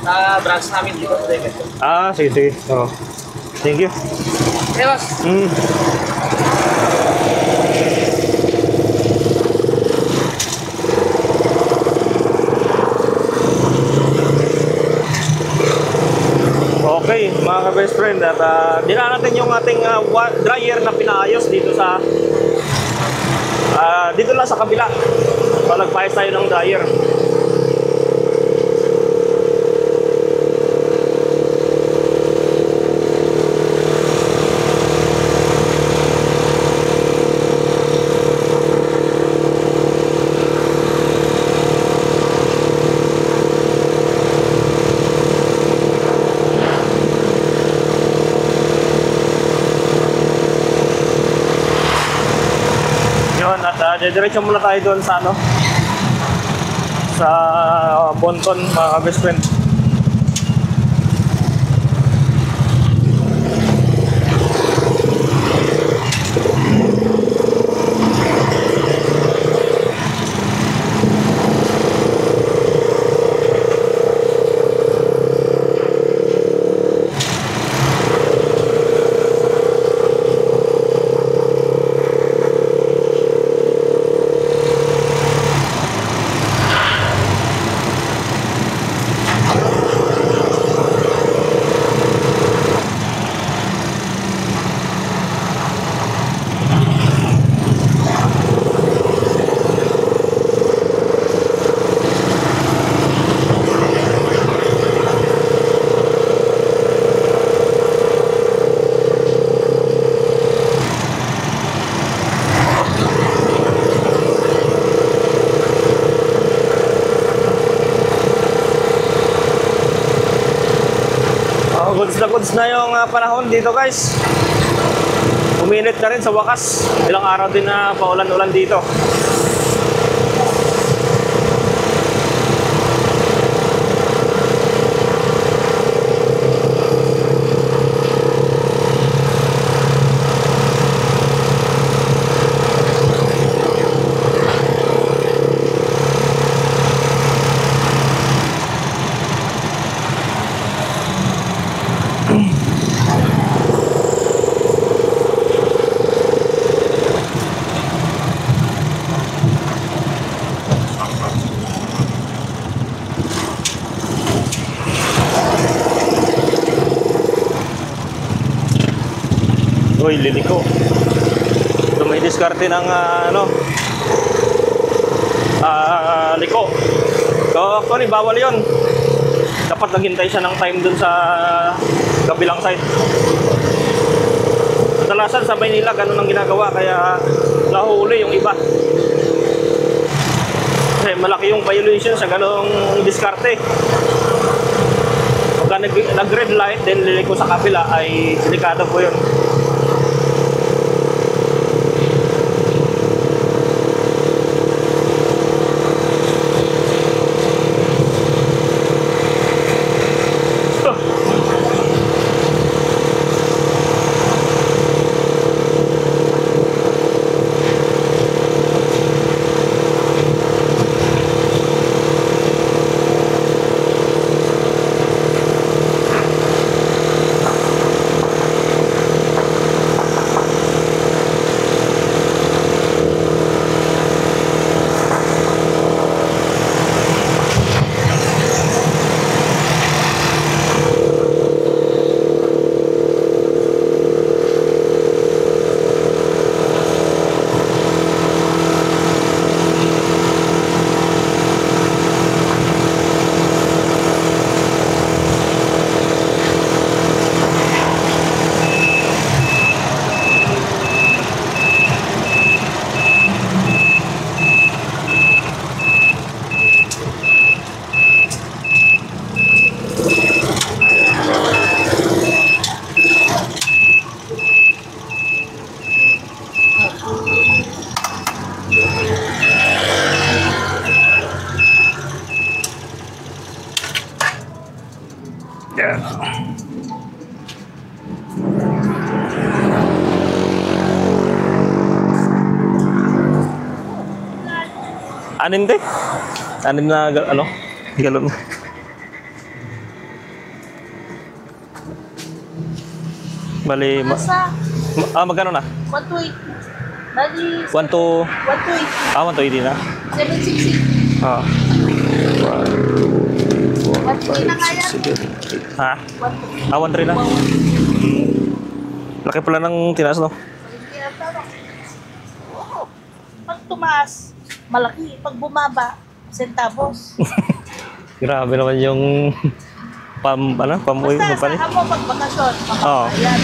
Sa branch namin dito sa Vegas. Ah, sige, sige. Oh. Thank you. Okay, boss. Mm. Okay, mga ka-best friend, at dinaan natin yung ating dryer na pinaayos dito sa dito lang sa kabila. So, nagpaayos tayo ng dryer. Yun, at diretso muna tayo doon sa ano, sa Bonton, mga ka-best friend. Goods na yung panahon dito, guys. Uminit na rin sa wakas. Ilang araw din na paulan-ulan dito. Uy, liliko. So, may diskarte ng liko. So, actually, bawal yon. Dapat naghintay siya ng time dun sa kabilang side. Kadalasan sa Maynila, ganun ang ginagawa. Kaya nahuli yung iba. Kasi malaki yung violation sa ganung diskarte. Pagka nag-red light, then liliko sa kabila, ay delikado po yun. Anin de? Anin na ano? Galon. Bali, Nasa magkano na? 120. Bali, 1 to... 120. 1 to 80 na? 760. Ah. 120 na kaya? Ha? 120. 1 na? Laki pala ng tinaas, no? Pag tumaas, malaki. Pag bumaba, centavos. Grabe naman yung pamuwi Basta mo pa rin. sa mo pag bakasyon, Oo. ayan.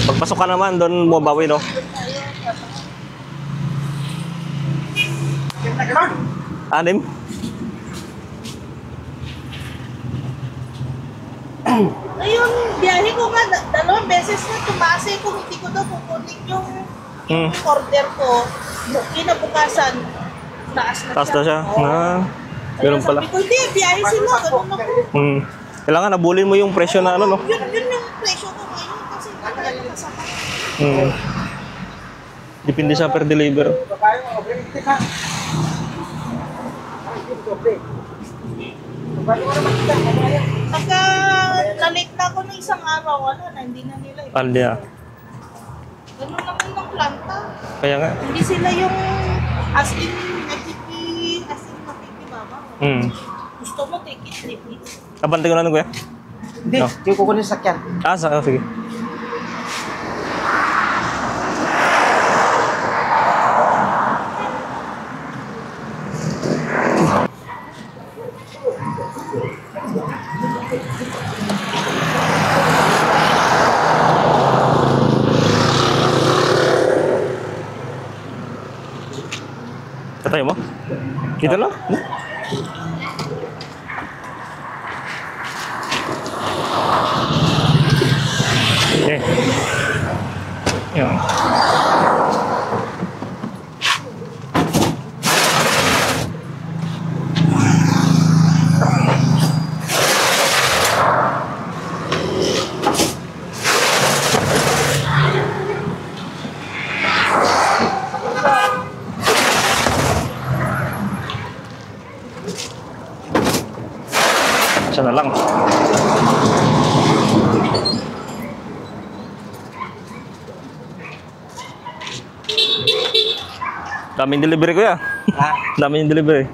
Pagpasok ka naman, doon bumabawi, no? Anim? Ayun, biyahe ko nga, dalawang beses na tumaas eh. Kung hindi ko daw kukunin yung order ko, kinabukasan, taas na Taas na siya. Oo. Ganun Kaya pala. sabi ko, hindi, biyahe sila. Ganun ako. Kailangan nabulin mo yung presyo na ano, no? Yun yung presyo ko ngayon kasi matagal na kasama. Depende sa per deliver. Pagka na-late na ako ng isang araw, wala na, hindi na nila. Aldia. Ganun naman ng planta. Kaya nga. Hindi sila yung as in nakikibaba. Gusto mo, take it, take it. Abante ko na kuya. Hindi, No. yung kukunin sa sakyan. Sige. Tatay mo? Dito lang? Okay. Yan. Isa na lang. Daming delivery ko ya. Ha? Daming delivery.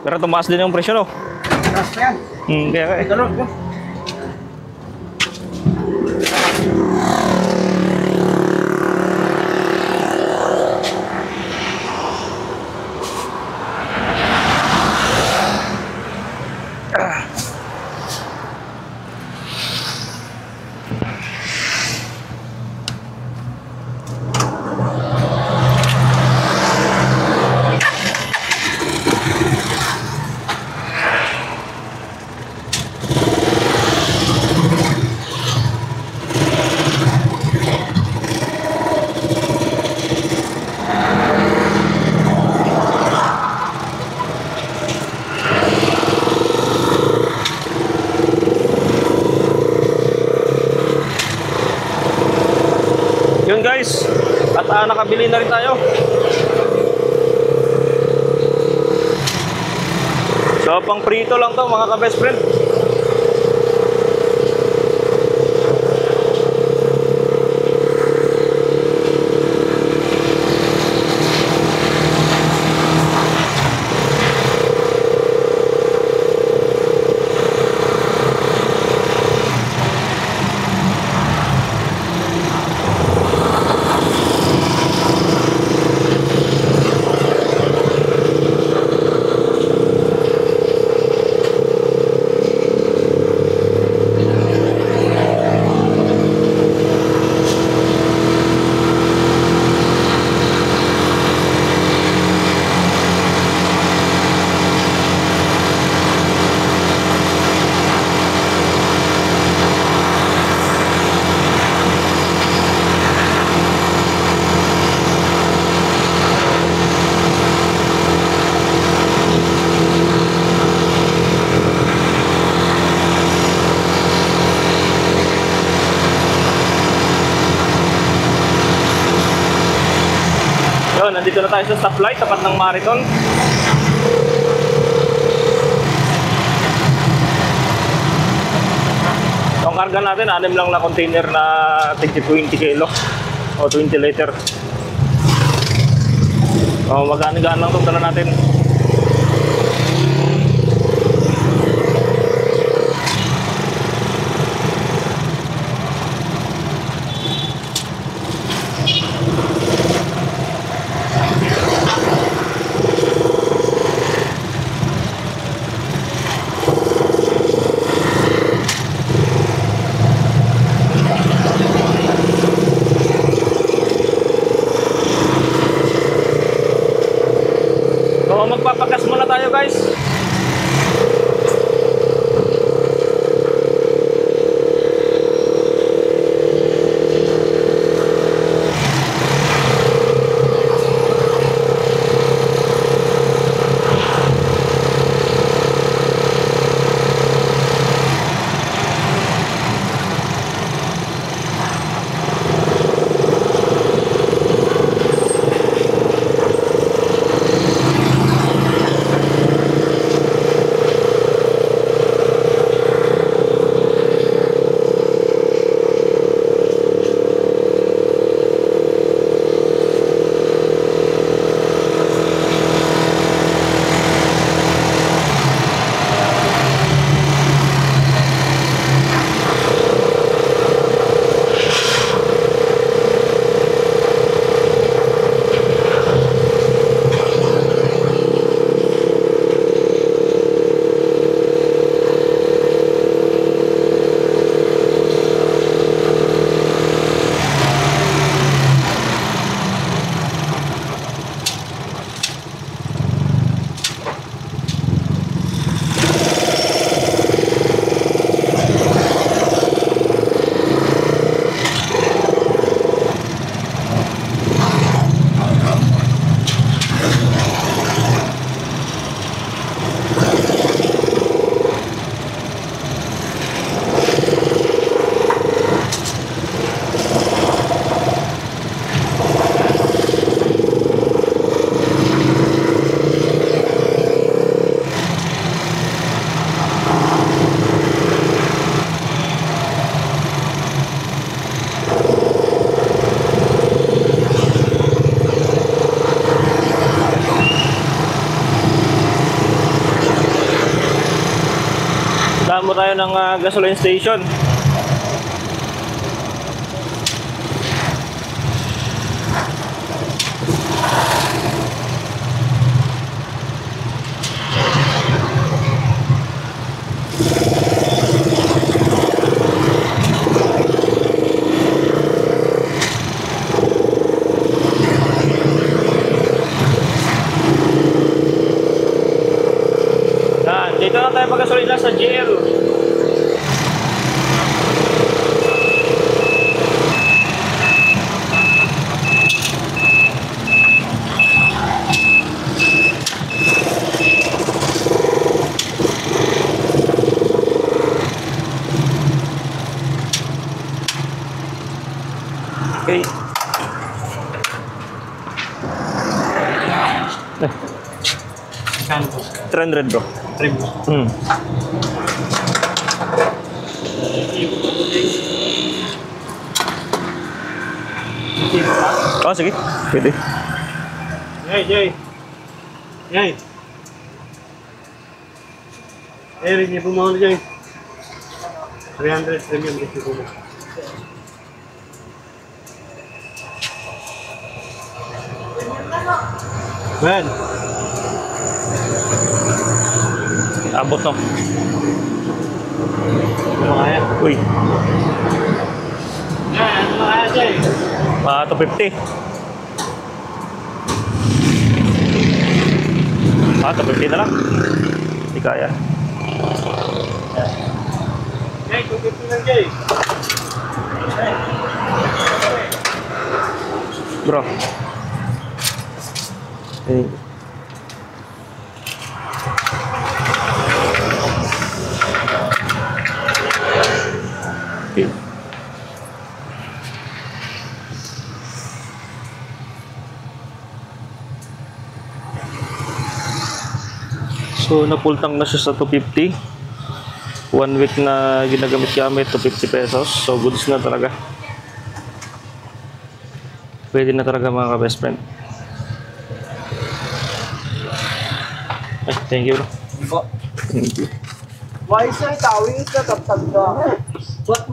Pero tumaas din yung presyo, no? Tapos pa yan. Kaya nga eh. Ganun. Yun guys. At nakabili na rin tayo. So pang prito lang to mga ka-best friend. Yun, nandito na tayo sa stoplight, tapat ng Marathon. So ang karga natin, 6 lang na container na 20 kilo o 20 liter. So magaan-gaan lang itong dala natin. So magpapagas muna tayo guys. Damo tayo ng gasoline station. Dito na tayo maggasolina sa GL. Okay. 300 bro. Hmm. Oh, sige. Pwede. Jay. Rin niya pumaw na Jay. 300 premium dito po. Man. Abot no. Kumaya. Uy. Yan, kumaya Jay. 250. 250 na lang. Hindi kaya. Jay, 250 lang Jay. Bro. Eh. Okay. So napultang na siya sa 250. 1 week na ginagamit 250 pesos. So goods na talaga. Pwede na talaga mga ka-best friend. Ay, thank you bro. Thank you. Why sir, tawing ka taptag ka? What?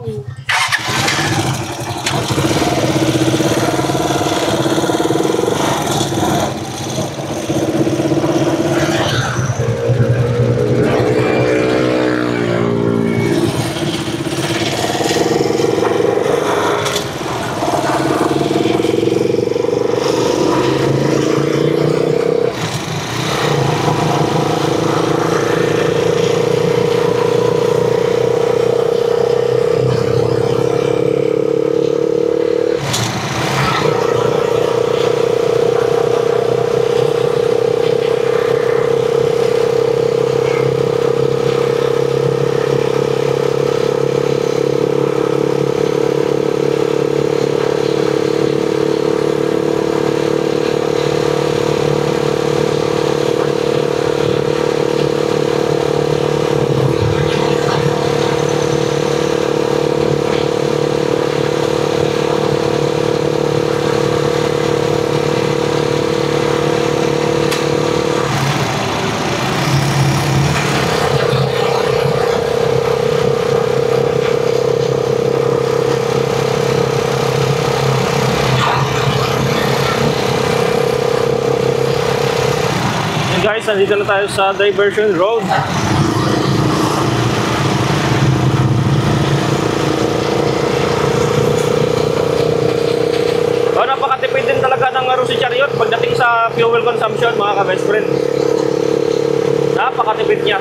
Guys, nandito na tayo sa Diversion Road. Oh, napakatipid din talaga ng Rusi Chariot pagdating sa fuel consumption mga ka-best friend. Napakatipid niya.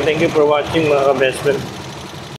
Thank you for watching mga ka-best friend.